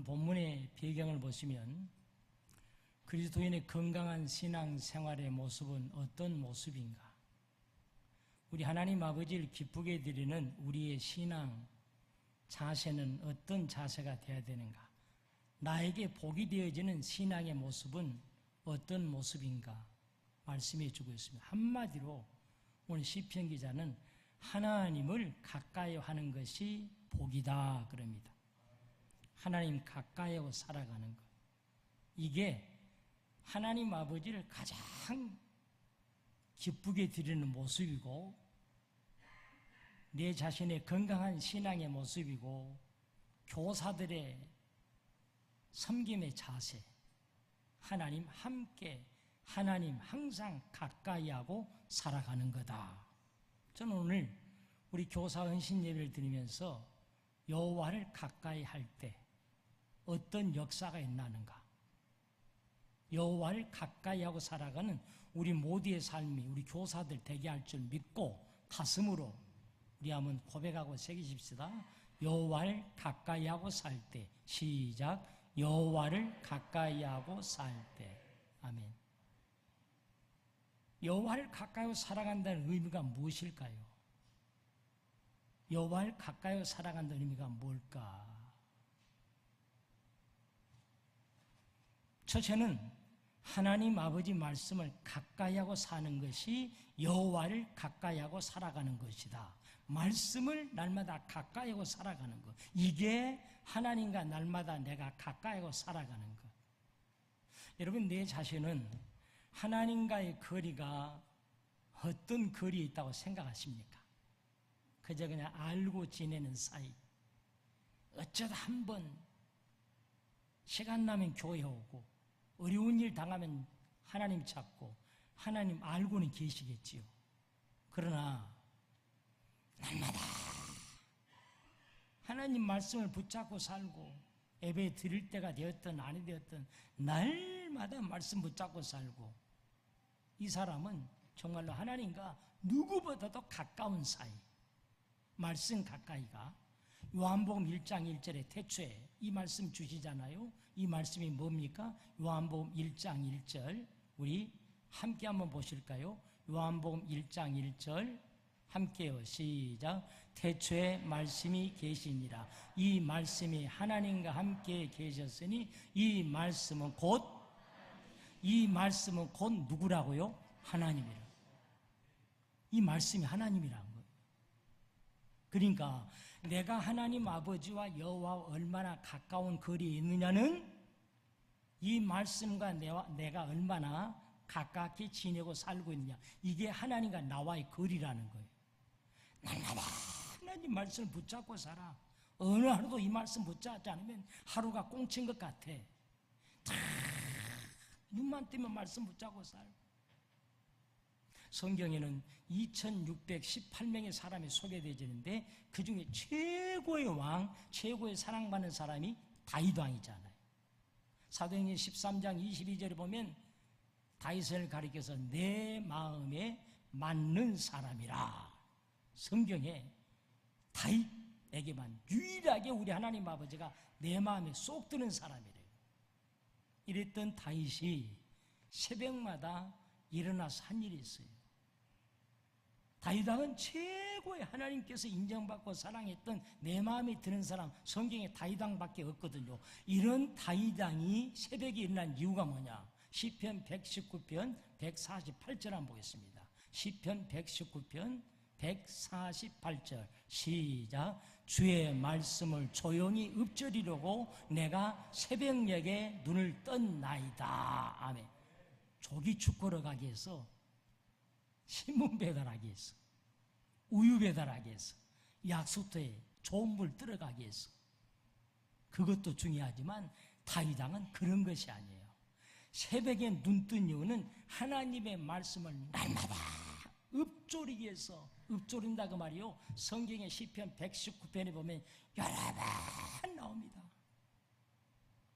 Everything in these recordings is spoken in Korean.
오늘 본문의 배경을 보시면 그리스도인의 건강한 신앙 생활의 모습은 어떤 모습인가? 우리 하나님 아버지를 기쁘게 드리는 우리의 신앙 자세는 어떤 자세가 되어야 되는가? 나에게 복이 되어지는 신앙의 모습은 어떤 모습인가? 말씀해 주고 있습니다. 한마디로 오늘 시편 기자는 하나님을 가까이 하는 것이 복이다 그럽니다. 하나님 가까이 하고 살아가는 것. 이게 하나님 아버지를 가장 기쁘게 드리는 모습이고 내 자신의 건강한 신앙의 모습이고 교사들의 섬김의 자세, 하나님 함께, 하나님 항상 가까이 하고 살아가는 거다. 저는 오늘 우리 교사 은신 예배를 드리면서 여호와를 가까이 할 때 어떤 역사가 일어나는가? 여호와를 가까이 하고 살아가는 우리 모두의 삶이 우리 교사들 되게 할 줄 믿고 가슴으로 우리 한번 고백하고 새기십시다. 여호와를 가까이 하고 살 때. 시작. 여호와를 가까이 하고 살 때. 아멘. 여호와를 가까이 하고 살아간다는 의미가 무엇일까요? 여호와를 가까이 하고 살아간다는 의미가 뭘까? 첫째는 하나님 아버지 말씀을 가까이 하고 사는 것이 여호와를 가까이 하고 살아가는 것이다. 말씀을 날마다 가까이 하고 살아가는 것. 이게 하나님과 날마다 내가 가까이 하고 살아가는 것. 여러분, 내 자신은 하나님과의 거리가 어떤 거리에 있다고 생각하십니까? 그저 그냥 알고 지내는 사이. 어쩌다 한번 시간 나면 교회 오고 어려운 일 당하면 하나님 찾고 하나님 알고는 계시겠지요. 그러나 날마다 하나님 말씀을 붙잡고 살고 예배 드릴 때가 되었든 아니 되었든 날마다 말씀 붙잡고 살고 이 사람은 정말로 하나님과 누구보다도 가까운 사이. 말씀 가까이가 요한복음 1장 1절에 태초에 이 말씀 주시잖아요. 이 말씀이 뭡니까? 요한복음 1장 1절 우리 함께 한번 보실까요? 요한복음 1장 1절 함께요. 시작. 태초에 말씀이 계시니라. 이 말씀이 하나님과 함께 계셨으니 이 말씀은 곧 누구라고요? 하나님이라. 이 말씀이 하나님이라는 거예요. 그러니까 내가 하나님 아버지와 여호와와 얼마나 가까운 거리에 있느냐는 이 말씀과 내가 얼마나 가깝게 지내고 살고 있느냐. 이게 하나님과 나와의 거리라는 거예요. 날마다 하나님 말씀을 붙잡고 살아. 어느 하루도 이 말씀 붙잡지 않으면 하루가 꽁친 것 같아. 다 눈만 뜨면 말씀 붙잡고 살고. 성경에는 2618명의 사람이 소개되어지는데 그 중에 최고의 왕, 최고의 사랑받는 사람이 다윗 왕이잖아요. 사도행전 13장 22절에 보면 다윗을 가리켜서 내 마음에 맞는 사람이라. 성경에 다윗에게만 유일하게 우리 하나님 아버지가 내 마음에 쏙 드는 사람이래요. 이랬던 다윗이 새벽마다 일어나서 한 일이 있어요. 다윗 왕은 최고의 하나님께서 인정받고 사랑했던 내 마음에 드는 사람, 성경에 다윗 왕밖에 없거든요. 이런 다윗 왕이 새벽에 일어난 이유가 뭐냐? 시편 119편 148절 한번 보겠습니다. 시편 119편 148절 시작. 주의 말씀을 조용히 읊조리려고 내가 새벽녘에 눈을 떴나이다. 아멘. 조기 축구러 가기 위해서, 신문 배달하기 위해서, 우유 배달하기 위해서, 약수터에 좋은 물 들어가기 위해서. 그것도 중요하지만 다윗 왕은 그런 것이 아니에요. 새벽에 눈 뜬 이유는 하나님의 말씀을 날마다 읊조리기 위해서. 읊조린다 그 말이요. 성경의 시편 119편에 보면 여러 번 나옵니다.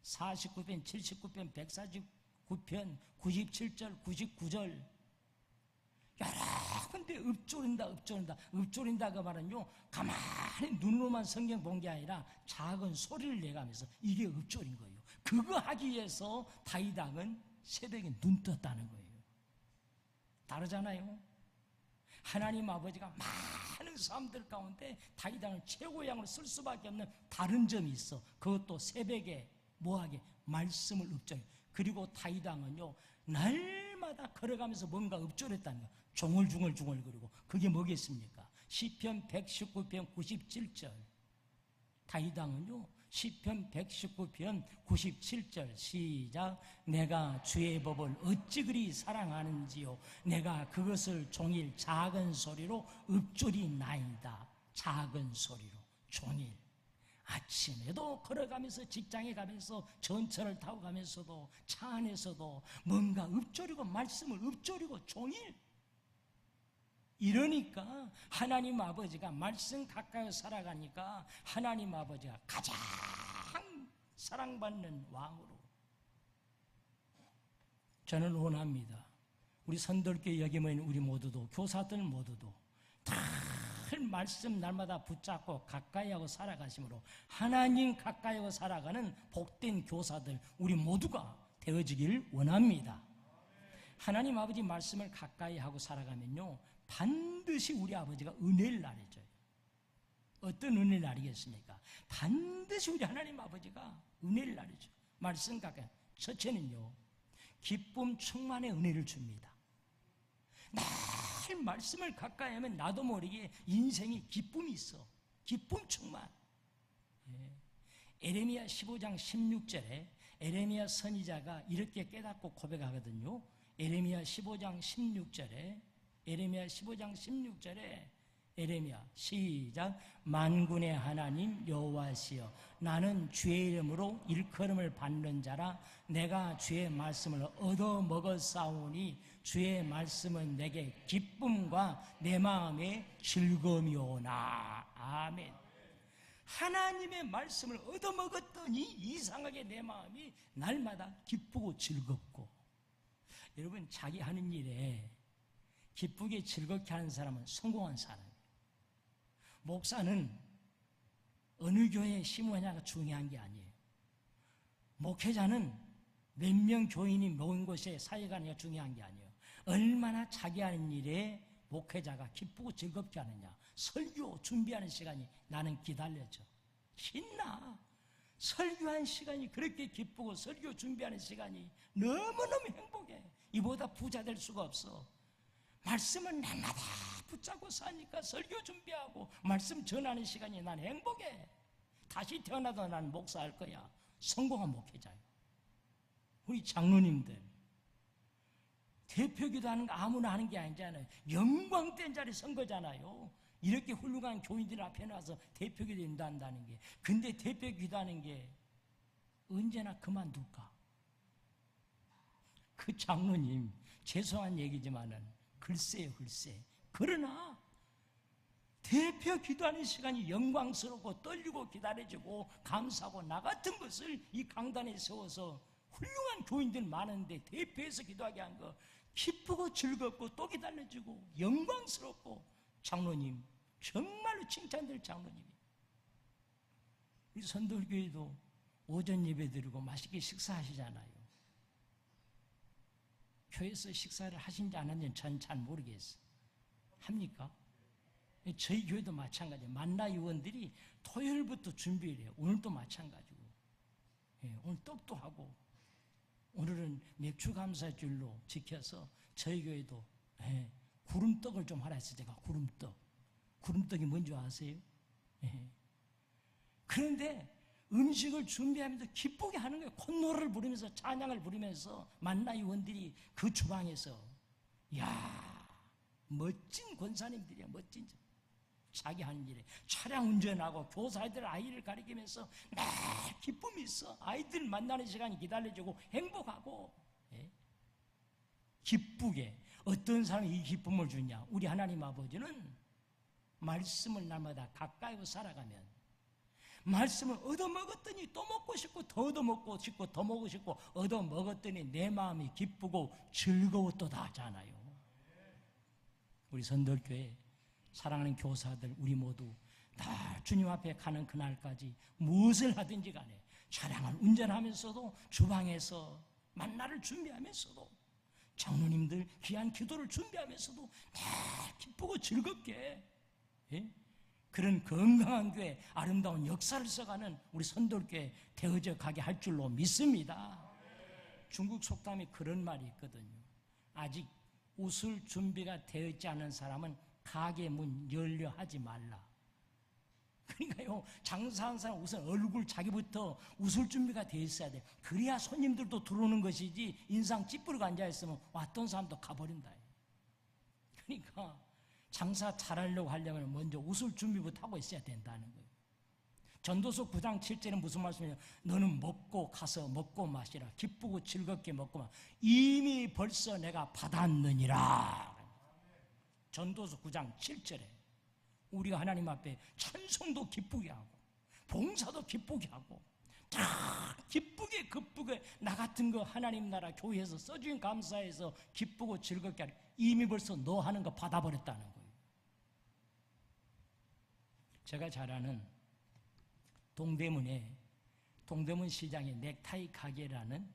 49편, 79편, 149편, 97절, 99절 여러 근데 읊조린다 그 말은요, 가만히 눈으로만 성경 본 게 아니라 작은 소리를 내가면서 이게 읊조린 거예요. 그거 하기 위해서 다윗 왕은 새벽에 눈 떴다는 거예요. 다르잖아요. 하나님 아버지가 많은 사람들 가운데 다윗 왕을 최고의 왕으로 쓸 수밖에 없는 다른 점이 있어. 그것도 새벽에 뭐하게 말씀을 읊조려. 그리고 다윗 왕은요, 날마다 걸어가면서 뭔가 읊조렸다는 거야. 중얼중얼거리고. 그게 뭐겠습니까? 시편 119편 97절. 다윗 왕은요, 시편 119편 97절 시작. 내가 주의 법을 어찌 그리 사랑하는지요, 내가 그것을 종일 작은 소리로 읊조리나이다. 작은 소리로 종일. 아침에도 걸어가면서, 직장에 가면서, 전철을 타고 가면서도, 차 안에서도 뭔가 읊조리고 말씀을 읊조리고 종일. 이러니까 하나님 아버지가 말씀 가까이 살아가니까 하나님 아버지가 가장 사랑받는 왕으로. 저는 원합니다. 우리 선돌교회 여기 모인 우리 모두도, 교사들 모두도 늘 말씀 날마다 붙잡고 가까이 하고 살아가심으로 하나님 가까이 하고 살아가는 복된 교사들 우리 모두가 되어지길 원합니다. 하나님 아버지 말씀을 가까이 하고 살아가면요, 반드시 우리 아버지가 은혜를 나눠줘요. 어떤 은혜를 나누겠습니까? 반드시 우리 하나님 아버지가 은혜를 나눠줘요. 말씀 가까이. 첫째는요, 기쁨 충만의 은혜를 줍니다. 늘 말씀을 가까이 하면 나도 모르게 인생이 기쁨이 있어. 기쁨 충만. 에레미야 15장 16절에 에레미야 선지자가 이렇게 깨닫고 고백하거든요. 에레미야 15장 16절에 에레미야 시작. 만군의 하나님 여호와시여, 나는 주의 이름으로 일컬음을 받는 자라. 내가 주의 말씀을 얻어 먹었사오니 주의 말씀은 내게 기쁨과 내 마음의 즐거움이오나. 아멘. 하나님의 말씀을 얻어 먹었더니 이상하게 내 마음이 날마다 기쁘고 즐겁고. 여러분, 자기 하는 일에 기쁘게 즐겁게 하는 사람은 성공한 사람이에요. 목사는 어느 교회에 심으냐가 중요한 게 아니에요. 목회자는 몇 명 교인이 모인 곳에 사역하느냐가 중요한 게 아니에요. 얼마나 자기 하는 일에 목회자가 기쁘고 즐겁게 하느냐. 설교 준비하는 시간이 나는 기다려져. 신나. 설교한 시간이 그렇게 기쁘고 설교 준비하는 시간이 너무너무 행복해. 이보다 부자 될 수가 없어. 말씀을 날마다 붙잡고 사니까 설교 준비하고 말씀 전하는 시간이 난 행복해. 다시 태어나도 난 목사할 거야. 성공한 목회자예요. 우리 장로님들 대표기도 하는 거 아무나 하는 게 아니잖아요. 영광된 자리 선 거잖아요. 이렇게 훌륭한 교인들 앞에 나와서 대표기도 인도한다는 게. 근데 대표기도 하는 게 언제나 그만둘까? 그 장로님, 죄송한 얘기지만은 글쎄요, 글쎄. 그러나 대표 기도하는 시간이 영광스럽고 떨리고 기다려지고 감사하고 나 같은 것을 이 강단에 세워서 훌륭한 교인들 많은데 대표해서 기도하게 한 거 기쁘고 즐겁고 또 기다려지고 영광스럽고. 장로님 정말로 칭찬될 장로님이. 우리 선돌교회도 오전 예배 드리고 맛있게 식사하시잖아요. 교회에서 식사를 하신지 안 하는지 전 잘 모르겠어요. 합니까? 저희 교회도 마찬가지예요. 만나 요원들이 토요일부터 준비를 해요. 오늘도 마찬가지고. 오늘 떡도 하고, 오늘은 맥주 감사줄로 지켜서 저희 교회도 구름떡을 좀 하라 했어요. 제가 구름떡이 뭔지 아세요? 그런데 음식을 준비하면서 기쁘게 하는 거예요. 콧노래를 부르면서 찬양을 부르면서 만나 요원들이 그 주방에서. 이야, 멋진 권사님들이야. 멋진. 자기 하는 일에 차량 운전하고 교사들 아이를 가리키면서 늘 기쁨이 있어. 아이들 만나는 시간이 기다려지고 행복하고. 기쁘게. 어떤 사람이 이 기쁨을 주냐? 우리 하나님 아버지는 말씀을 날마다 가까이 살아가면 말씀을 얻어먹었더니 또 먹고 싶고 더 얻어먹고 싶고 더 먹고 싶고 얻어먹었더니 내 마음이 기쁘고 즐거웠도다 하잖아요. 우리 선돌교회 사랑하는 교사들 우리 모두 다 주님 앞에 가는 그날까지 무엇을 하든지 간에 차량을 운전하면서도 주방에서 만나를 준비하면서도 장로님들 귀한 기도를 준비하면서도 다 기쁘고 즐겁게 그런 건강한 교회, 아름다운 역사를 써가는 우리 선돌교회 되어져 가게 할 줄로 믿습니다. 중국 속담에 그런 말이 있거든요. 아직 웃을 준비가 되었지 않은 사람은 가게 문 열려 하지 말라. 그러니까요, 장사하는 사람 우선 얼굴 자기부터 웃을 준비가 돼 있어야 돼. 그래야 손님들도 들어오는 것이지 인상 찌푸리고 앉아있으면 왔던 사람도 가버린다. 그러니까 장사 잘하려고 하려면 먼저 웃을 준비부터 하고 있어야 된다는 거예요. 전도서 9장 7절은 무슨 말씀이냐면 너는 먹고 가서 먹고 마시라. 기쁘고 즐겁게 먹고 마시라. 이미 벌써 내가 받았느니라. 전도서 9장 7절에 우리가 하나님 앞에 찬송도 기쁘게 하고 봉사도 기쁘게 하고 다 기쁘게 나 같은 거 하나님 나라 교회에서 써주인 감사해서 기쁘고 즐겁게 하는 이미 벌써 너 하는 거 받아버렸다는 거예요. 제가 잘 아는 동대문 시장에 넥타이 가게라는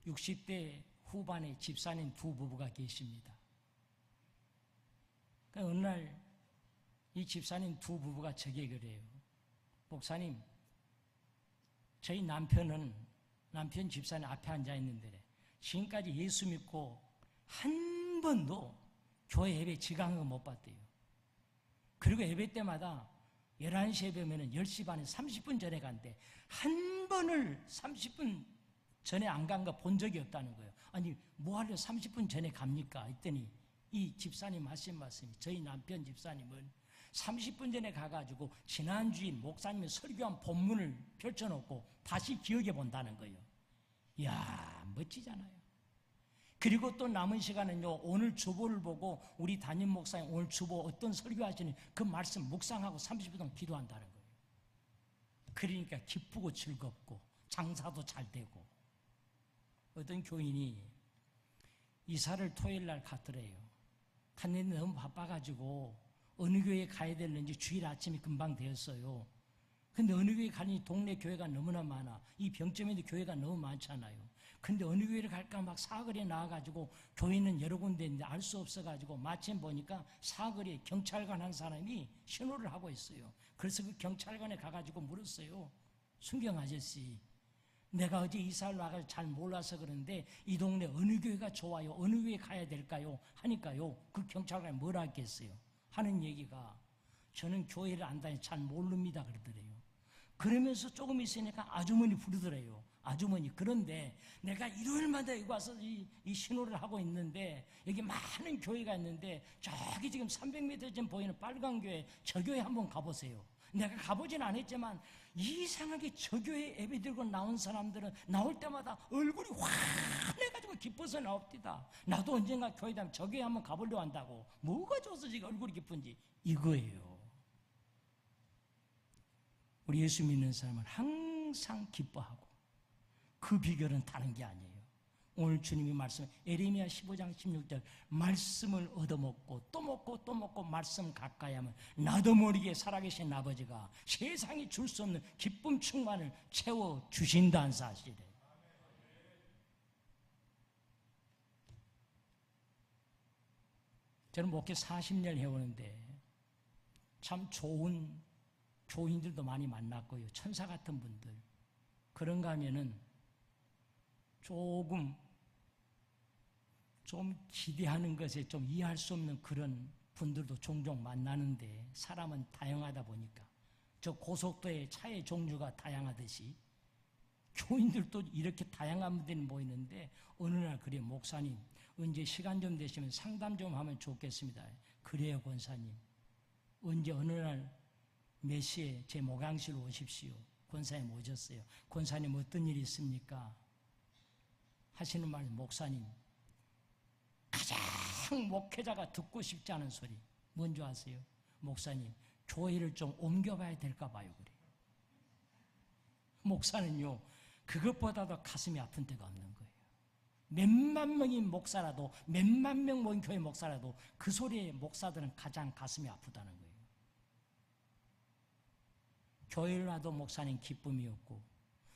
60대 후반의 집사님 두 부부가 계십니다. 어느 날 이 집사님 두 부부가 저에게 그래요. 목사님, 저희 남편 집사님 앞에 앉아 있는데 지금까지 예수 믿고 한 번도 교회 예배 지각한 거 못 봤대요. 그리고 예배 때마다 11시 예배면 10시 반에 30분 전에 간대. 한 번을 30분 전에 안 간 거 본 적이 없다는 거예요. 아니 뭐 하려 30분 전에 갑니까? 했더니 이 집사님 하신 말씀이 저희 남편 집사님은 30분 전에 가가지고 지난주에 목사님이 설교한 본문을 펼쳐놓고 다시 기억해 본다는 거예요. 이야 멋지잖아요. 그리고 또 남은 시간은요, 오늘 주보를 보고 우리 담임 목사님 오늘 주보 어떤 설교하시는 그 말씀 묵상하고 30분 동안 기도한다는 거예요. 그러니까 기쁘고 즐겁고 장사도 잘 되고. 어떤 교인이 이사를 토요일 날 갔더래요. 갔는데 너무 바빠가지고 어느 교회에 가야 되는지 주일 아침이 금방 되었어요. 근데 어느 교회 가니 동네 교회가 너무나 많아. 이 병점에도 교회가 너무 많잖아요. 근데 어느 교회를 갈까 막 사거리에 나와가지고 교회는 여러 군데 있는데 알 수 없어가지고 마침 보니까 사거리에 경찰관 한 사람이 신호를 하고 있어요. 그래서 그 경찰관에 가가지고 물었어요. 순경 아저씨, 내가 어제 이사를 나가서 잘 몰라서 그런데 이 동네 어느 교회가 좋아요? 어느 교회 가야 될까요? 하니까요. 그 경찰관이 뭐라 했겠어요? 하는 얘기가 저는 교회를 안 다니 잘 모릅니다 그러더래요. 그러면서 조금 있으니까 아주머니 부르더래요. 아주머니, 그런데 내가 일요일마다 여기 와서 이 신호를 하고 있는데 여기 많은 교회가 있는데 저기 지금 300m 전 보이는 빨간 교회, 저 교회 한번 가보세요. 내가 가보진 않았지만 이상하게 저 교회 예배 들고 나온 사람들은 나올 때마다 얼굴이 환해가지고 기뻐서 나옵니다. 나도 언젠가 교회 다니면 저 교회 한번 가보려고 한다고. 뭐가 좋아서 지금 얼굴이 기쁜지 이거예요. 우리 예수 믿는 사람은 항상 기뻐하고 그 비결은 다른 게 아니에요. 오늘 주님이 말씀 에레미야 15장 16절 말씀을 얻어먹고 또 먹고 또 먹고 말씀 가까이 하면 나도 모르게 살아계신 아버지가 세상이 줄 수 없는 기쁨 충만을 채워주신다는 사실이에요. 저는 목회 40년 해오는데 참 좋은 교인들도 많이 만났고요. 천사 같은 분들. 그런가 하면은 좀 기대하는 것에 좀 이해할 수 없는 그런 분들도 종종 만나는데 사람은 다양하다 보니까 저 고속도로의 차의 종류가 다양하듯이 교인들도 이렇게 다양한 분들이 모이는데 어느 날 그래 목사님 언제 시간 좀 되시면 상담 좀 하면 좋겠습니다. 그래요 권사님. 언제 어느 날 몇 시에 제 목양실로 오십시오. 권사님 오셨어요. 권사님 어떤 일이 있습니까? 하시는 말 목사님 가장 목회자가 듣고 싶지 않은 소리 뭔지 아세요? 목사님 교회를 좀 옮겨봐야 될까 봐요. 그래요. 목사는요 그것보다도 가슴이 아픈 데가 없는 거예요. 몇만 명이 목사라도, 몇만 명 모인 교회 목사라도 그 소리에 목사들은 가장 가슴이 아프다는 거예요. 교회를 와도 목사님 기쁨이 없고,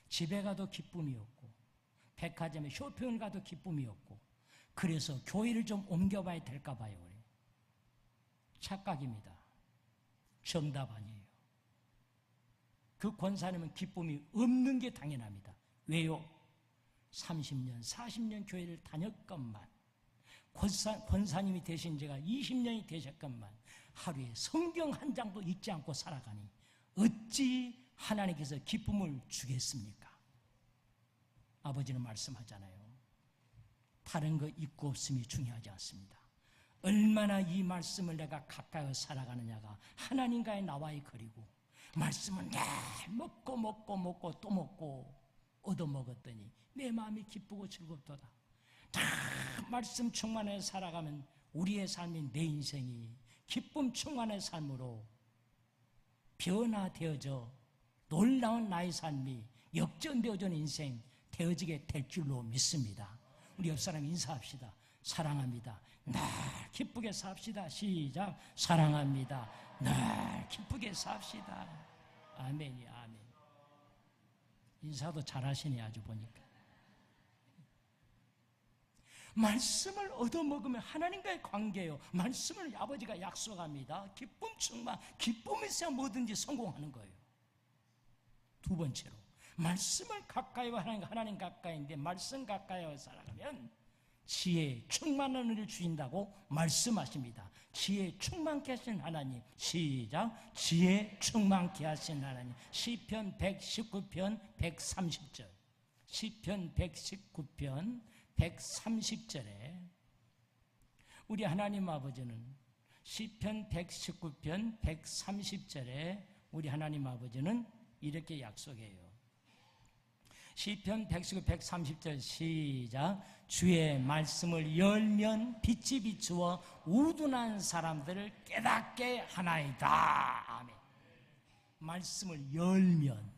집에 가도 기쁨이 없고, 백화점에 쇼핑을 가도 기쁨이 없고, 그래서 교회를 좀 옮겨봐야 될까 봐요. 착각입니다. 정답 아니에요. 그 권사님은 기쁨이 없는 게 당연합니다. 왜요? 30년, 40년 교회를 다녔건만, 권사님이 되신 지가 20년이 되셨건만 하루에 성경 한 장도 읽지 않고 살아가니 어찌 하나님께서 기쁨을 주겠습니까? 아버지는 말씀하잖아요. 다른 거 있고 없음이 중요하지 않습니다. 얼마나 이 말씀을 내가 가까이 살아가느냐가 하나님과의 나와의 거리고, 말씀은 늘 먹고 또 먹고 얻어먹었더니 내 마음이 기쁘고 즐겁도다. 다 말씀 충만해 살아가면 우리의 삶인 내 인생이 기쁨 충만의 삶으로 변화되어져 놀라운 나의 삶이 역전되어지는 인생 되어지게 될 줄로 믿습니다. 우리 옆 사람 인사합시다. 사랑합니다. 날 기쁘게 삽시다. 시작. 사랑합니다. 날 기쁘게 삽시다. 아멘이야, 아멘. 인사도 잘하시네, 아주 보니까. 말씀을 얻어먹으면 하나님과의 관계예요. 말씀을 아버지가 약속합니다. 기쁨 충만, 기쁨이 있어야 뭐든지 성공하는 거예요. 두 번째로, 말씀을 가까이와 하나님 가까이인데 말씀 가까이와 살아가면 지혜 충만한 은혜를 주신다고 말씀하십니다. 지혜 충만케 하신 하나님. 시작. 지혜 충만케 하신 하나님. 시편 119편 130절. 시편 119편 130절에 우리 하나님 아버지는 시편 119편 130절에 우리 하나님 아버지는 이렇게 약속해요. 시편 119, 130절 시작. 주의 말씀을 열면 빛이 비추어 우둔한 사람들을 깨닫게 하나이다. 아멘. 말씀을 열면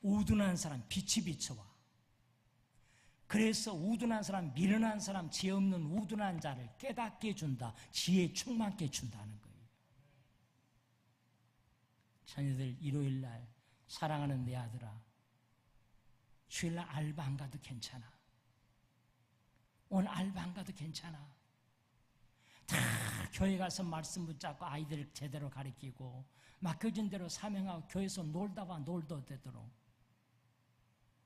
우둔한 사람 빛이 비춰와. 그래서 우둔한 사람, 미련한 사람, 지혜 없는 우둔한 자를 깨닫게 해준다. 지혜 충만케 해준다는 거예요. 자녀들 일요일날 사랑하는 내 아들아, 주일날 알바 안 가도 괜찮아. 오늘 알바 안 가도 괜찮아. 다 교회 가서 말씀 붙잡고 아이들 제대로 가르치고 맡겨진 대로 사명하고 교회에서 놀다가 놀도 되도록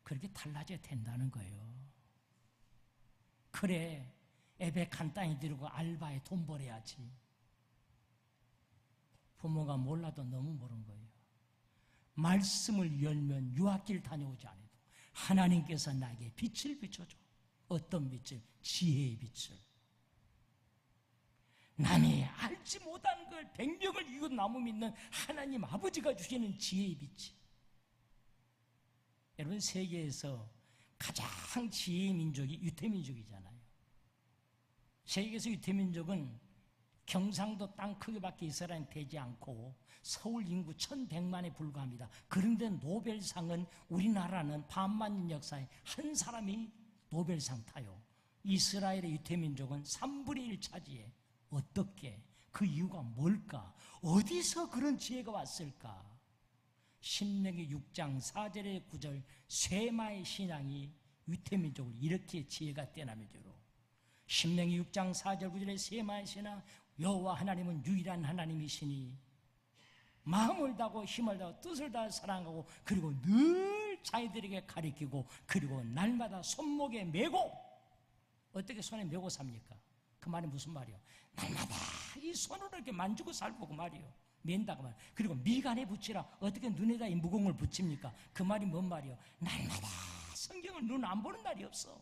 그렇게 달라져야 된다는 거예요. 그래, 예배 간단히 드리고 알바에 돈 벌어야지. 부모가 몰라도 너무 모르는 거예요. 말씀을 열면 유학길 다녀오지 않아도 하나님께서 나에게 빛을 비춰줘. 어떤 빛을? 지혜의 빛을. 남이 알지 못하는 걸 백명을 이고 나무 믿는 하나님 아버지가 주시는 지혜의 빛이. 여러분, 세계에서 가장 지혜의 민족이 유태민족이잖아요. 세계에서 유태민족은 경상도 땅 크기밖에 이스라엘은 되지 않고 서울 인구 1100만에 불과합니다. 그런데 노벨상은 우리나라는 반만 년 역사에 한 사람이 노벨상 타요. 이스라엘의 유태민족은 3분의 1 차지해. 어떻게? 그 이유가 뭘까? 어디서 그런 지혜가 왔을까? 신명기 6장 4절의 9절 쇠마의 신앙이 유태민족을 이렇게 지혜가 뛰어나면서로 신명기 6장 4절 9절의 쇠마의 신앙, 여호와 하나님은 유일한 하나님이시니 마음을 다하고 힘을 다하고 뜻을 다해 사랑하고 그리고 늘 자기들에게 가르치고 그리고 날마다 손목에 메고. 어떻게 손에 메고 삽니까? 그 말이 무슨 말이요? 날마다 이 손으로 이렇게 만지고 살고 그 말이요. 맨다고 말. 그리고 미간에 붙이라. 어떻게 눈에다 이 무공을 붙입니까? 그 말이 뭔 말이요? 날마다 성경을 눈 안 보는 날이 없어.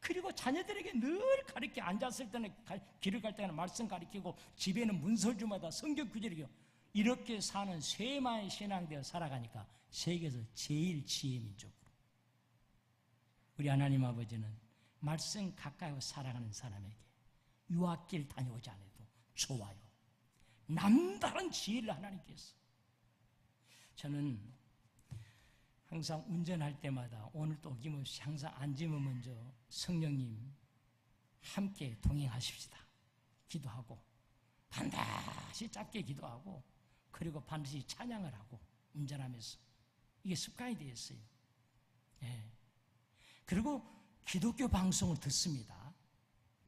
그리고 자녀들에게 늘 가르쳐. 앉았을 때는 길을 갈 때는 말씀 가르치고 집에는 문설주마다 성경 구절이요. 이렇게 사는 쇠마의 신앙되어 살아가니까 세계에서 제일 지혜 민족으로. 우리 하나님 아버지는 말씀 가까이 살아가는 사람에게 유학길 다녀오지 않아도 좋아요. 남다른 지혜를 하나님께서. 저는 항상 운전할 때마다 오늘도 어김없이 항상 앉으면 먼저 성령님 함께 동행하십시다 기도하고 반드시 짧게 기도하고 그리고 반드시 찬양을 하고 운전하면서 이게 습관이 되었어요. 예. 그리고 기독교 방송을 듣습니다.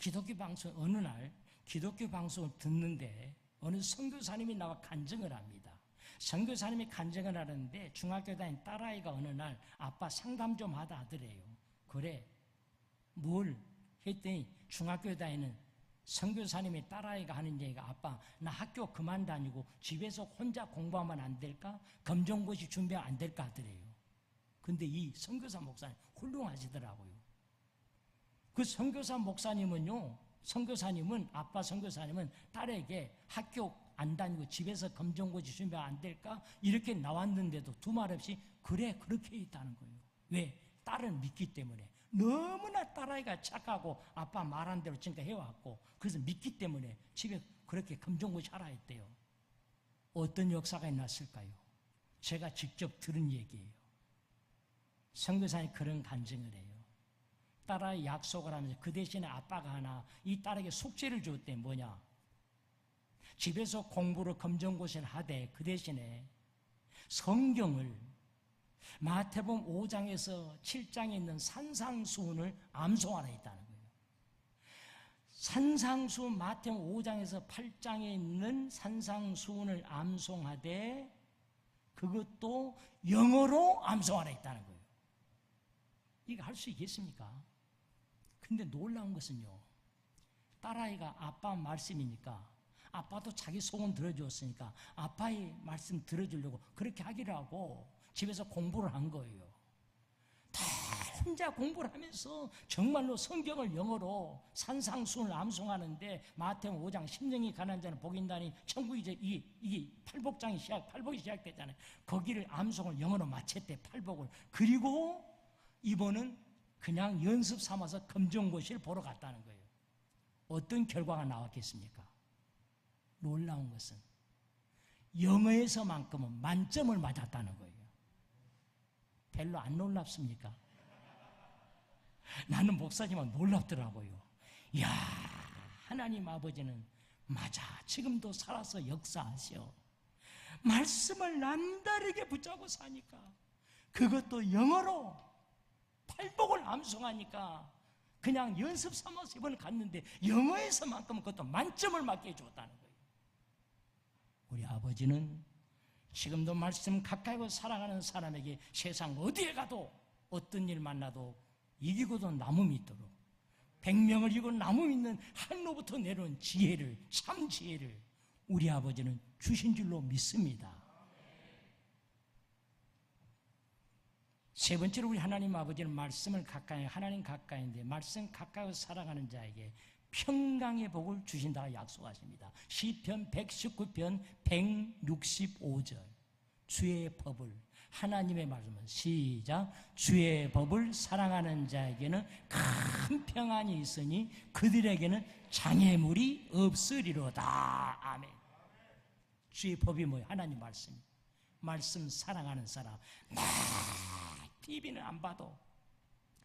기독교 방송 어느 날 기독교 방송을 듣는데 어느 선교사님이 나와 간증을 합니다. 선교사님이 간증을 하는데 중학교 다닌 딸아이가 어느 날 아빠 상담 좀 하다 하더래요. 그래 뭘 했더니 중학교 다니는 선교사님의 딸아이가 하는 얘기가 아빠 나 학교 그만 다니고 집에서 혼자 공부하면 안 될까? 검정고시 준비하면 안 될까 하더래요. 근데 이 선교사 목사님 훌륭하시더라고요. 그 선교사 목사님은요, 아빠 선교사님은 딸에게 학교 안 다니고 집에서 검정고시 준비하면 안 될까? 이렇게 나왔는데도 두말 없이 그래 그렇게 있다는 거예요. 왜? 딸을 믿기 때문에. 너무나 딸아이가 착하고 아빠 말한 대로 지금까지 해왔고 그래서 믿기 때문에 집에 그렇게 검정고시 하라 했대요. 어떤 역사가 났을까요? 제가 직접 들은 얘기예요. 선교사님이 그런 간증을 해요. 딸아이 약속을 하면서 그 대신에 아빠가 하나 이 딸에게 숙제를 줬대. 뭐냐? 집에서 공부를 검정고시를 하되 그 대신에 성경을 마태복음 5장에서 7장에 있는 산상수훈을 암송하라 했다는 거예요. 산상수훈 마태복음 5장에서 8장에 있는 산상수훈을 암송하되 그것도 영어로 암송하라 했다는 거예요. 이거 할 수 있겠습니까? 근데 놀라운 것은요, 딸아이가 아빠 말씀이니까 아빠도 자기 소원 들어주었으니까 아빠의 말씀 들어주려고 그렇게 하기로 하고 집에서 공부를 한 거예요. 다 혼자 공부를 하면서 정말로 성경을 영어로 산상수훈을 암송하는데 마태복음 5장 심령이 가난한 자는 복이 있나니 천국이 이제 이게 팔복이 시작됐잖아요. 거기를 암송을 영어로 마쳤대. 팔복을. 그리고 이번은 그냥 연습 삼아서 검정고시를 보러 갔다는 거예요. 어떤 결과가 나왔겠습니까? 놀라운 것은 영어에서만큼은 만점을 맞았다는 거예요. 별로 안 놀랍습니까? 나는 목사지만 놀랍더라고요. 이야, 하나님 아버지는 맞아 지금도 살아서 역사하셔. 말씀을 남다르게 붙잡고 사니까 그것도 영어로 팔복을 암송하니까 그냥 연습 삼아서 이번에 갔는데 영어에서만큼은 그것도 만점을 맞게 해줬다는 거예요. 우리 아버지는 지금도 말씀 가까이 살아가는 사람에게 세상 어디에 가도 어떤 일 만나도 이기고도 나무 믿도록 100명을 이기고 나무 믿는 하늘로부터 내려온 지혜를, 참 지혜를 우리 아버지는 주신 줄로 믿습니다. 세 번째로 우리 하나님 아버지는 말씀을 가까이, 하나님 가까이인데 말씀 가까이 살아가는 자에게 평강의 복을 주신다고 약속하십니다. 시편 119편 165절 주의 법을, 하나님의 말씀은 시작, 주의 법을 사랑하는 자에게는 큰 평안이 있으니 그들에게는 장애물이 없으리로다. 아멘. 주의 법이 뭐예요? 하나님 말씀. 말씀 사랑하는 사람. TV는 안 봐도,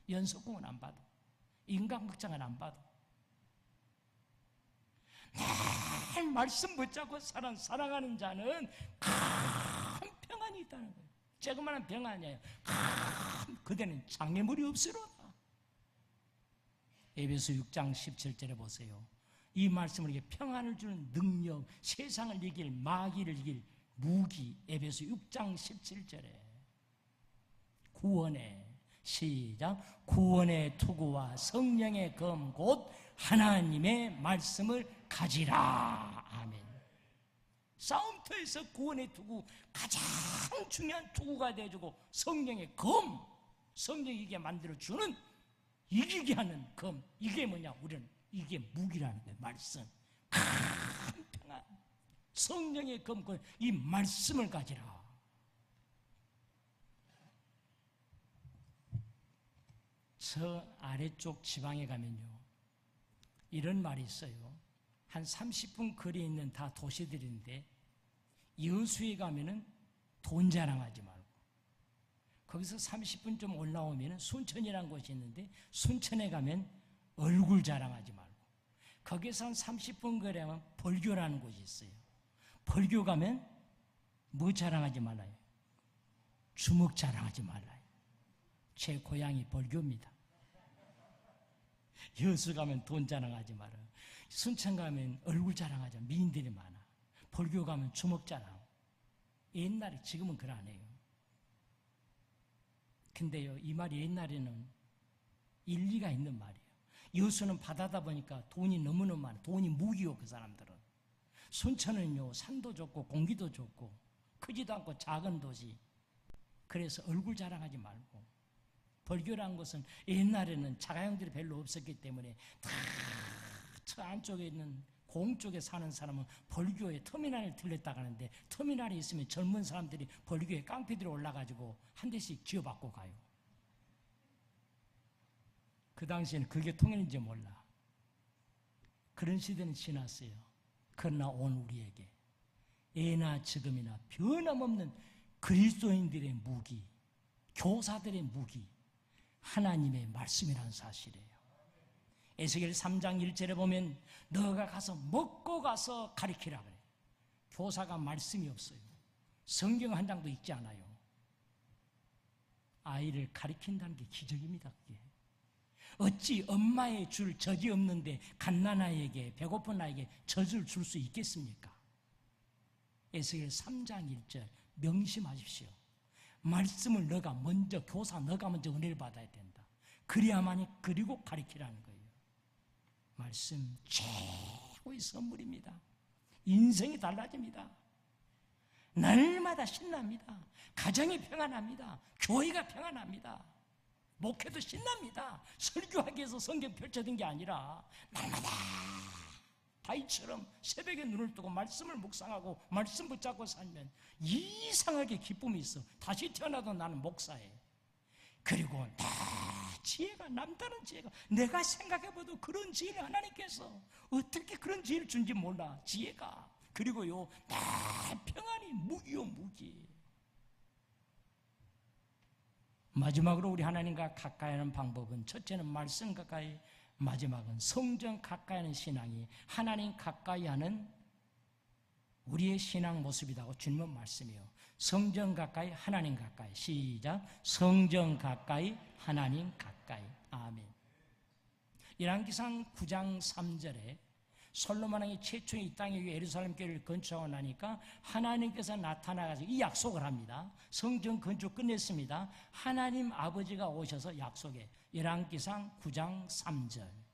연속공은 안 봐도, 인간극장은 안 봐도 늘 말씀 붙잡고 사랑하는 자는 큰 평안이 있다는 거예요. 조그마한 평안이 아니에요. 그대는 장애물이 없으로다. 에베소 6장 17절에 보세요. 이 말씀을 이게 평안을 주는 능력, 세상을 이길, 마귀를 이길 무기. 에베소 6장 17절에 구원의 시작, 구원의 투구와 성령의 검 곧 하나님의 말씀을 가지라. 아멘. 싸움터에서 구원의 투구, 가장 중요한 투구가 되어주고 성령의 검, 성령이 이게 만들어주는, 이기게 하는 검, 이게 뭐냐? 우리는 이게 무기라는 거예요. 말씀. 큰 평안, 성령의 검, 이 말씀을 가지라. 저 아래쪽 지방에 가면요, 이런 말이 있어요. 한 30분 거리에 있는 다 도시들인데 여수에 가면은 돈 자랑하지 말고 거기서 30분 좀 올라오면 순천이라는 곳이 있는데 순천에 가면 얼굴 자랑하지 말고 거기서 한 30분 거리하면 벌교라는 곳이 있어요. 벌교 가면 뭐 자랑하지 말아요? 주먹 자랑하지 말아요. 제 고향이 벌교입니다. 여수 가면 돈 자랑하지 말아요. 순천 가면 얼굴 자랑하자. 미인들이 많아. 벌교 가면 주먹 자랑. 옛날에, 지금은 그걸 안 해요. 근데요, 이 말이 옛날에는 일리가 있는 말이에요. 여수는 바다다 보니까 돈이 너무너무 많아. 돈이 무기요, 그 사람들은. 순천은요, 산도 좋고 공기도 좋고 크지도 않고 작은 도시. 그래서 얼굴 자랑하지 말고. 벌교라는 것은 옛날에는 자가용들이 별로 없었기 때문에 다 저 안쪽에 있는 공 쪽에 사는 사람은 벌교에 터미널을 들렸다 가는데 터미널이 있으면 젊은 사람들이 벌교에 깡패들이 올라가지고 한 대씩 쥐어받고 가요. 그 당시에는 그게 통일인지 몰라. 그런 시대는 지났어요. 그러나 오늘 우리에게 예나 지금이나 변함없는 그리스도인들의 무기, 교사들의 무기, 하나님의 말씀이라는 사실이에요. 에스겔 3장 1절에 보면 너가 가서 먹고 가서 가르치라 그래요. 교사가 말씀이 없어요. 성경 한 장도 읽지 않아요. 아이를 가르친다는 게 기적입니다. 그게. 어찌 엄마의 줄 젖이 없는데 갓난아이에게 배고픈 아이에게 젖을 줄 수 있겠습니까? 에스겔 3장 1절 명심하십시오. 말씀을 너가 먼저, 교사 너가 먼저 은혜를 받아야 된다. 그래야만이, 그리고 가르치라는 거예요. 말씀 최고의 선물입니다. 인생이 달라집니다. 날마다 신납니다. 가정이 평안합니다. 교회가 평안합니다. 목회도 신납니다. 설교하기 위해서 성경 펼쳐진 게 아니라 날마다 다윗처럼 새벽에 눈을 뜨고 말씀을 묵상하고 말씀 붙잡고 살면 이상하게 기쁨이 있어. 다시 태어나도 나는 목사해. 그리고 지혜가, 남다른 지혜가, 내가 생각해봐도 그런 지혜를 하나님께서 어떻게 그런 지혜를 준지 몰라. 지혜가. 그리고요, 다 평안이 무기요, 무기. 마지막으로 우리 하나님과 가까이 하는 방법은, 첫째는 말씀 가까이, 마지막은 성전 가까이 하는 신앙이 하나님 가까이 하는 우리의 신앙 모습이라고 주님은 말씀이요. 성전 가까이, 하나님 가까이. 시작. 성전 가까이, 하나님 가까이. 아멘. 열왕기상 9장 3절에 솔로몬 왕이 최초의 이 땅에 예루살렘 교회를 건축하고 나니까 하나님께서 나타나가지고 이 약속을 합니다. 성전 건축 끝냈습니다. 하나님 아버지가 오셔서 약속해. 열왕기상 9장 3절.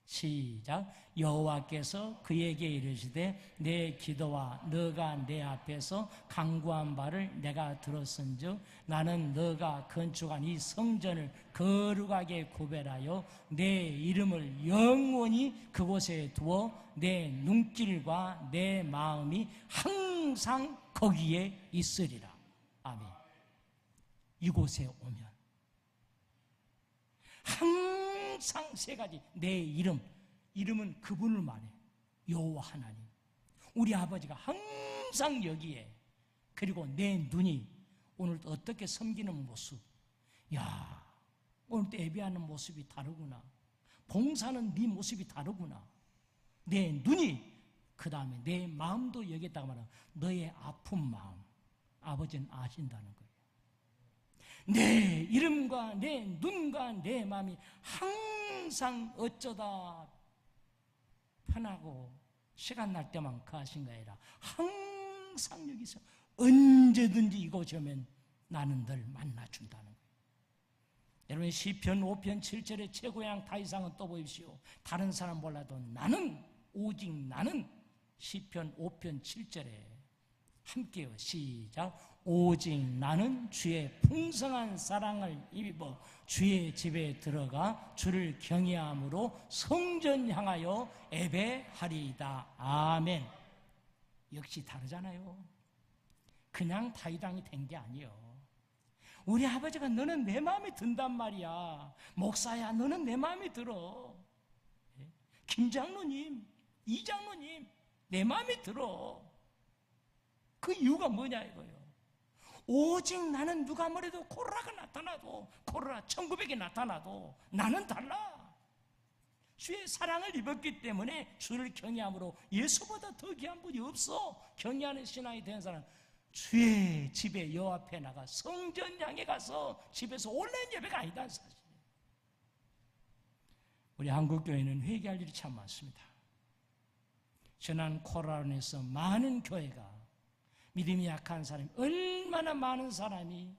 시작. 여호와께서 그에게 이르시되 내 기도와 너가 내 앞에서 간구한 바를 내가 들었은즉 나는 너가 건축한 이 성전을 거룩하게 구별하여 내 이름을 영원히 그곳에 두어 내 눈길과 내 마음이 항상 거기에 있으리라. 아멘. 이곳에 오면 항상 세 가지. 내 이름은 그분을 말해. 여호와 하나님, 우리 아버지가 항상 여기에. 그리고 내 눈이 오늘도 어떻게 섬기는 모습, 야, 오늘도 예배하는 모습이 다르구나. 봉사는 네 모습이 다르구나. 내 눈이, 그 다음에 내 마음도 여기에다가 말하면 너의 아픈 마음 아버지는 아신다는 거예요. 내 이름과 내 눈과 내 마음이 항상 어쩌다 편하고 시간 날 때만 가신 거 아니라 항상 여기서 언제든지 이곳에 오면 나는 늘 만나준다는 거예요. 여러분, 시편 5편 7절의 최고의 양 다윗왕은 또 보십시오. 다른 사람 몰라도 나는, 오직 나는, 시편 5편 7절에 함께요. 시작. 오직 나는 주의 풍성한 사랑을 입어 주의 집에 들어가 주를 경외함으로 성전 향하여 예배하리이다. 아멘. 역시 다르잖아요. 그냥 다윗왕이 된 게 아니에요. 우리 아버지가 너는 내 마음에 든단 말이야. 목사야, 너는 내 마음에 들어. 김 장로님, 이 장로님, 내 마음에 들어. 그 이유가 뭐냐 이거예요. 오직 나는 누가 뭐래도 코로나가 나타나도, 코로나 1900이 나타나도 나는 달라. 주의 사랑을 입었기 때문에 주를 경외함으로 예수보다 더 귀한 분이 없어. 경외하는 신앙이 된 사람, 주의 집에 여호와 앞에 나가 성전 향해 가서 집에서 온라인 예배가 아니다 사실. 우리 한국교회는 회개할 일이 참 많습니다. 지난 코로나로 인해서 많은 교회가, 믿음이 약한 사람이, 얼마나 많은 사람이,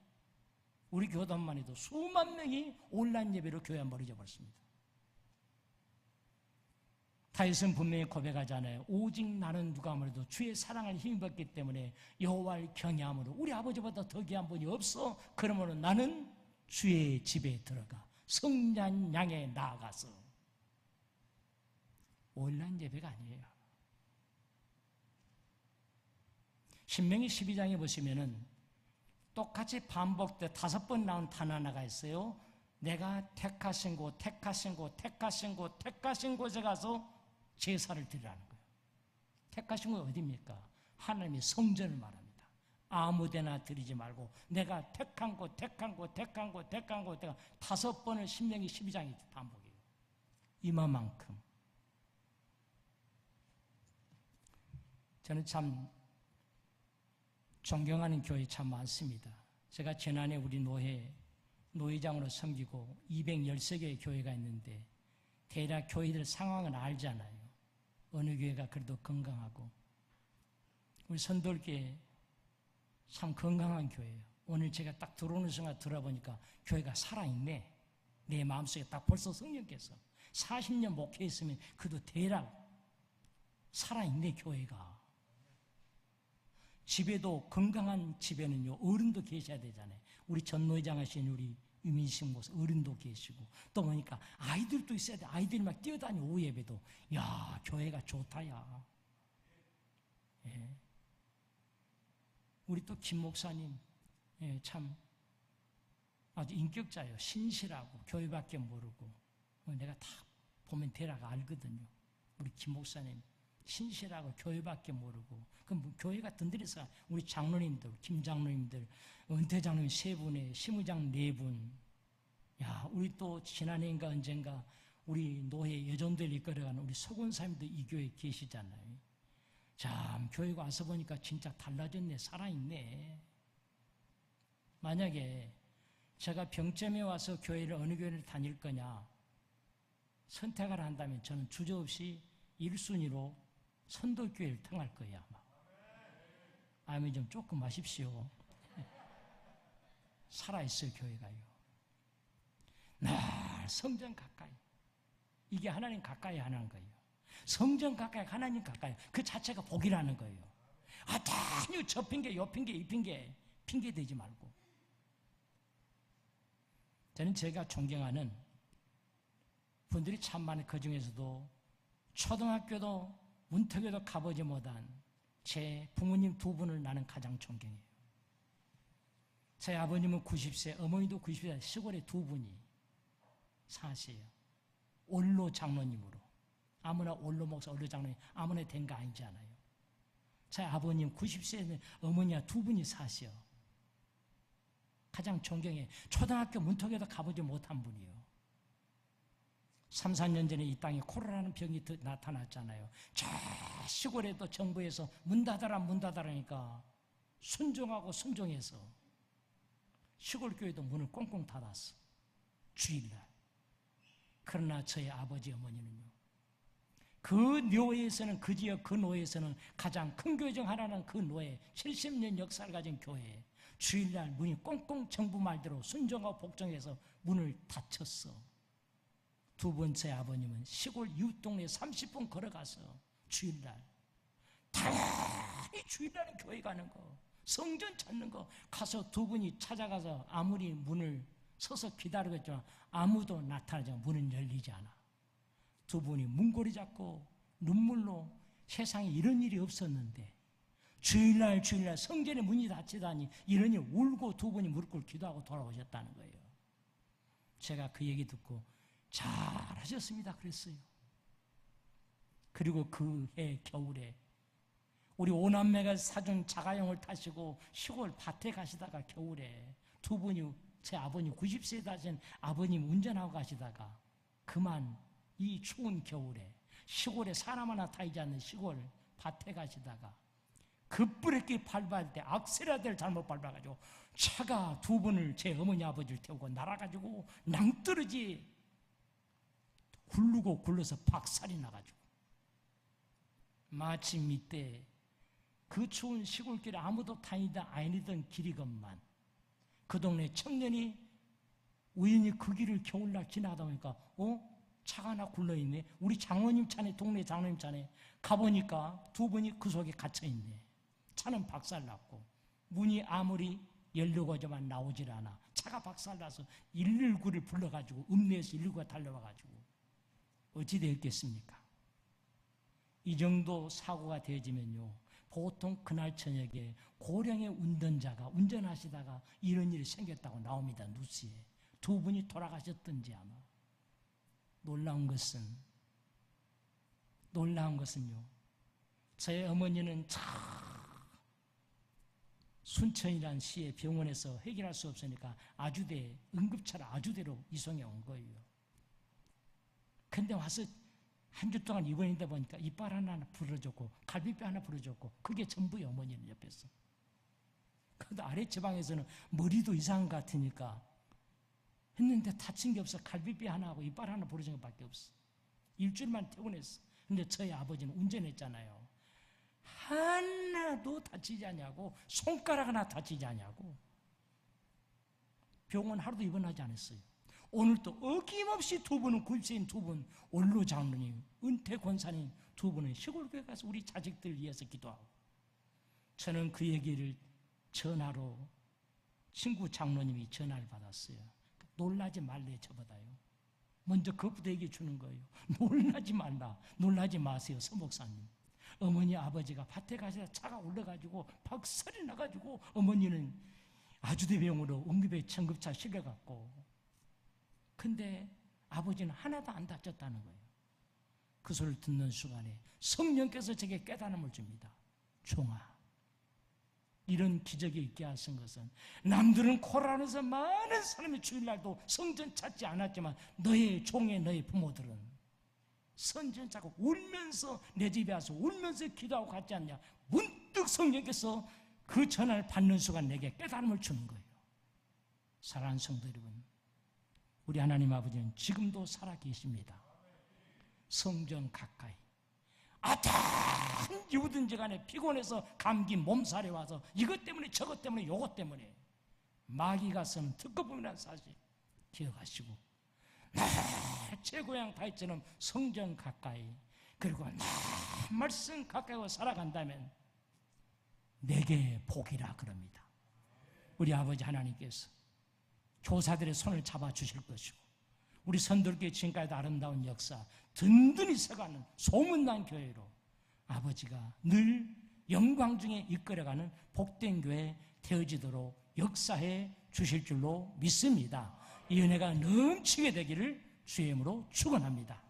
우리 교단만 해도 수만 명이 온라인 예배로 교회 안 버려져 버렸습니다. 다윗은 분명히 고백하잖아요. 오직 나는 누가 뭐래도 주의 사랑을 힘입었기 때문에 여호와를 경외함으로 우리 아버지보다 더 귀한 분이 없어. 그러므로 나는 주의 집에 들어가 성전 향해 나아가서. 온라인 예배가 아니에요. 신명기 12장에 보시면은 똑같이 반복돼 5번 나온 단 하나가 있어요. 내가 택하신 곳, 택하신 곳, 택하신 곳, 택하신 곳에 가서 제사를 드리라는 거예요. 택하신 곳 어디입니까? 하나님의 성전을 말합니다. 아무데나 드리지 말고 내가 택한 곳, 택한 곳, 택한 곳, 택한 곳, 5번을 신명기 12장에 반복해요. 이만큼. 저는 참 존경하는 교회 참 많습니다. 제가 지난해 우리 노회장으로 섬기고 213개의 교회가 있는데 대략 교회들 상황을 알잖아요. 어느 교회가 그래도 건강하고. 우리 선돌교회 참 건강한 교회예요. 오늘 제가 딱 들어오는 순간 들어보니까 교회가 살아있네. 내 마음속에 딱 벌써 성령께서 40년 목회했으면 그래도 대략 살아있네 교회가. 집에도, 건강한 집에는요 어른도 계셔야 되잖아요. 우리 전노회장 하신 우리 유민식 목사 어른도 계시고, 또 보니까 아이들도 있어야 돼. 아이들이 막 뛰어다니고 오후 예배도. 야, 교회가 좋다 야. 예. 우리 또 김 목사님, 예, 참 아주 인격자예요. 신실하고 교회밖에 모르고. 내가 다 보면 대략 알거든요. 우리 김 목사님 신실하고 교회밖에 모르고. 그럼 뭐 교회가 든든해서 우리 장로님들, 김 장로님들, 은퇴 장로님 3분에 시무장 4분. 야, 우리 또 지난해인가 언젠가 우리 노회 여전도를 이끌어가는 우리 서군사님도 이 교회에 계시잖아요. 참 교회가 와서 보니까 진짜 달라졌네. 살아있네. 만약에 제가 병점에 와서 교회를 어느 교회를 다닐 거냐 선택을 한다면 저는 주저없이 1순위로 선도교회를 택할 거예요 아마. 아멘 좀 조금 마십시오. 살아있어요 교회가요. 날 성전 가까이. 이게 하나님 가까이 하는 거예요. 성전 가까이, 하나님 가까이. 그 자체가 복이라는 거예요. 아, 단유 저 핑계, 요 핑계, 이 핑계, 핑계 대지 말고. 저는 제가 존경하는 분들이 참 많은 그 중에서도 초등학교도 문턱에도 가보지 못한 제 부모님 2분을 나는 가장 존경해요. 제 아버님은 90세, 어머니도 90세, 시골에 2분이 사세요. 원로 장로님으로. 아무나 원로 목사, 원로 장로님 아무나 된 거 아니잖아요. 제 아버님 90세는 어머니와 2분이 사셔. 가장 존경해. 초등학교 문턱에도 가보지 못한 분이요. 3, 4년 전에 이 땅에 코로나라는 병이 나타났잖아요. 저 시골에도 정부에서 문 닫아라니까 순종하고 순종해서 시골 교회도 문을 꽁꽁 닫았어. 주일날. 그러나 저희 아버지 어머니는요. 그 묘회에서는, 그 지역 그 노예에서는 가장 큰 교회 중 하나는 그 노예, 70년 역사를 가진 교회. 주일날 문이 꽁꽁 정부 말대로 순종하고 복종해서 문을 닫혔어. 2 번째 아버님은 시골 이웃 동네에 30분 걸어가서 주일날 다양히 주일날은 교회 가는 거, 성전 찾는 거 가서 2분이 찾아가서 아무리 문을 서서 기다리고 있지만 아무도 나타나지 않아. 문은 열리지 않아. 2분이 문고리 잡고 눈물로 세상에 이런 일이 없었는데 주일날 성전에 문이 닫히다니 이러니 울고 2분이 무릎 꿇고 기도하고 돌아오셨다는 거예요. 제가 그 얘기 듣고 잘하셨습니다 그랬어요. 그리고 그 해 겨울에 우리 오남매가 사준 자가용을 타시고 시골 밭에 가시다가 겨울에 두 분이, 제 아버님 90세 되신 아버님 운전하고 가시다가 그만 이 추운 겨울에 시골에 사람 하나 타이지 않는 시골 밭에 가시다가 급브레이크 밟을 때 악셀라데를 잘못 밟아가지고 차가 두 분을, 제 어머니 아버지를 태우고 날아가지고 낭떠러지 굴르고 굴러서 박살이 나가지고 마침 이때 그 추운 시골길에 아무도 다니다 아니던 길이건만 그 동네 청년이 우연히 그 길을 겨울날 지나가다 보니까 차가 하나 굴러있네. 우리 장로님 차네, 동네 장로님 차네. 가보니까 두 분이 그 속에 갇혀있네. 차는 박살났고 문이 아무리 열려가지만 나오질 않아. 차가 박살나서 119를 불러가지고 읍내에서 119가 달려와가지고 어찌 되었겠습니까? 이 정도 사고가 되어지면요, 보통 그날 저녁에 고령의 운전자가 운전하시다가 이런 일이 생겼다고 나옵니다. 뉴스에. 두 분이 돌아가셨던지 아마. 놀라운 것은요, 저희 어머니는 참 순천이라는 시의 병원에서 해결할 수 없으니까 아주대, 응급차를 아주대로 이송해 온 거예요. 근데 와서 한 주 동안 입원이다 보니까 이빨 하나 부러졌고 갈비뼈 하나 부러졌고 그게 전부예요. 어머니는 옆에서. 그런데 아래 지방에서는 머리도 이상한 것 같으니까 했는데 다친 게 없어. 갈비뼈 하나 하고 이빨 하나 부러진 것밖에 없어. 일주일만 퇴원했어. 근데 저희 아버지는 운전했잖아요. 하나도 다치지 않냐고, 손가락 하나 다치지 않냐고. 병원 하루도 입원하지 않았어요. 오늘도 어김없이 두 분은, 90세인 두 분, 원로 장로님, 은퇴 권사님 두 분은 시골교회 가서 우리 자식들 위해서 기도하고, 저는 그 얘기를 전화로 친구 장로님이 전화를 받았어요. 놀라지 말래 저보다요. 먼저 그것부터 얘기해 주는 거예요. 놀라지 말라, 놀라지 마세요 서목사님. 어머니 아버지가 밭에 가시다 차가 올라가지고 박살이 나가지고 어머니는 아주대병원으로 응급에 청급차 실려갔고, 근데 아버지는 하나도 안 다쳤다는 거예요. 그 소리를 듣는 순간에 성령께서 제게 깨달음을 줍니다. 종아, 이런 기적이 있게 하신 것은 남들은 코로나에서 많은 사람이 주일날도 성전 찾지 않았지만 너의 종의 너의 부모들은 성전 찾고 울면서 내 집에 와서 울면서 기도하고 갔지 않냐. 문득 성령께서 그 전화를 받는 순간 내게 깨달음을 주는 거예요. 사랑하는 성도 여러분, 우리 하나님 아버지는 지금도 살아계십니다. 성전 가까이 어떤이유든지 간에 피곤해서 감기 몸살이 와서 이것 때문에 저것 때문에 요것 때문에 마귀가 쓰는 특급품이라는 사실 기억하시고, 제 고향 다윗처럼 성전 가까이, 그리고 말씀 가까이 살아간다면 내게 복이라 그럽니다. 우리 아버지 하나님께서 교사들의 손을 잡아주실 것이고, 우리 선돌교회 지금까지도 아름다운 역사 든든히 서가는 소문난 교회로 아버지가 늘 영광 중에 이끌어가는 복된 교회 되어지도록 역사해 주실 줄로 믿습니다. 이 은혜가 넘치게 되기를 주의 이름으로 축원합니다.